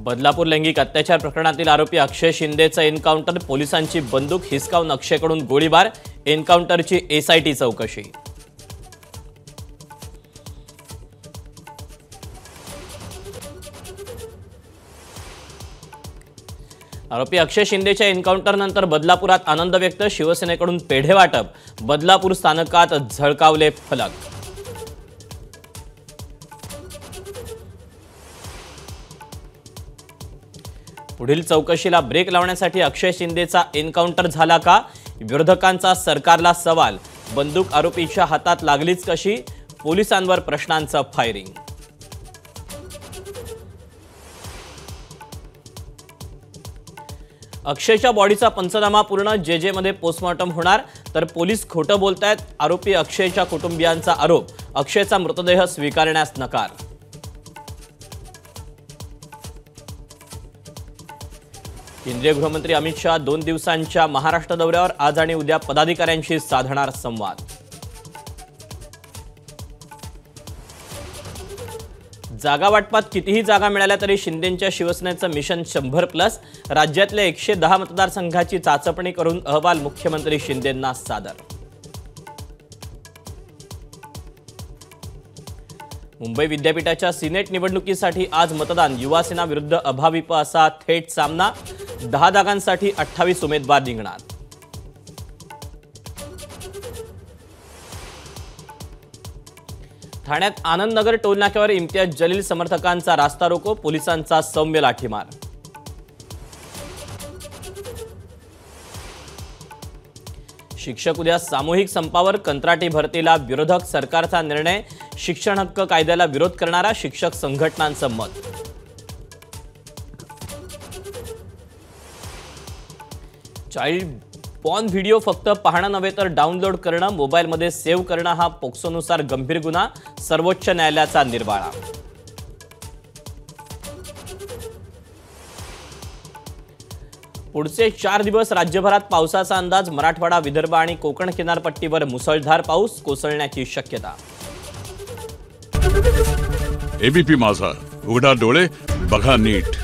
बदलापूर लैंगिक अत्याचार प्रकरणातील आरोपी अक्षय शिंदेचं एन्काउंटर, पोलिसांची बंदूक हिसकावून अक्षयकडून गोळीबार, एन्काउंटरची एसआयटी चौकशी। आरोपी अक्षय शिंदेच्या एन्काउंटरनंतर बदलापुरात आनंद व्यक्त, शिवसेनेकडून पेढे वाटप, बदलापूर स्थानकात झळकावले फलक। पुढील चौकशीला ब्रेक लावण्यासाठी अक्षय शिंदेचा एन्काउंटर झाला का? विरोधकांचा सरकारला सवाल, बंदूक आरोपीच्या हातात लागलीच कशी? पोलिसांवर प्रश्नांचं फायरिंग। अक्षयच्या बॉडीचा पंचनामा पूर्ण, जे मध्ये पोस्टमॉर्टम होणार, तर पोलीस खोटं बोलतायत, आरोपी अक्षयच्या कुटुंबियांचा आरोप, अक्षयचा मृतदेह स्वीकारण्यास नकार। केंद्रीय गृहमंत्री अमित शहा 2 दिवसांच्या महाराष्ट्र दौऱ्यावर, आज आणि उद्या पदाधिकाऱ्यांशी साधणार संवाद। जागा वाटपात कितीही जागा मिळाल्या तरी शिंदेंच्या शिवसेनेचं मिशन 100+, राज्यातल्या 110 मतदारसंघाची चाचपणी करून अहवाल मुख्यमंत्री शिंदेंना सादर। मुंबई विद्यापीठाच्या सिनेट निवडणुकीसाठी आज मतदान, युवासेना विरुद्ध अभाविप असा थेट सामना, 10 जागांसाठी 28 उमेदवार रिंगणात। ठाण्यात आनंदनगर टोलनाक्यावर इम्तियाज जलील समर्थकांचा रास्ता रोको, पोलिसांचा सौम्य लाठीमार। शिक्षक उद्या सामूहिक संपावर, कंत्राटी भरतीला विरोधक, सरकारचा निर्णय, शिक्षण हक्क कायद्याला विरोध करणारा शिक्षक संघटनांचं मत। चाइल्ड पॉर्न व्हिडिओ फक्त पाहणं नव्हे तर डाउनलोड करणं, मोबाईलमध्ये सेव्ह करणं हा पोक्सोनुसार गंभीर गुन्हा, सर्वोच्च न्यायालयाचा निर्वाळा। पुढचे 4 दिवस राज्यभरात पावसाचा अंदाज, मराठवाडा, विदर्भ आणि कोकण किनारपट्टीवर मुसळधार पाऊस कोसळण्याची शक्यता। एबीपी माझा, उघडा डोळे बघा नीट।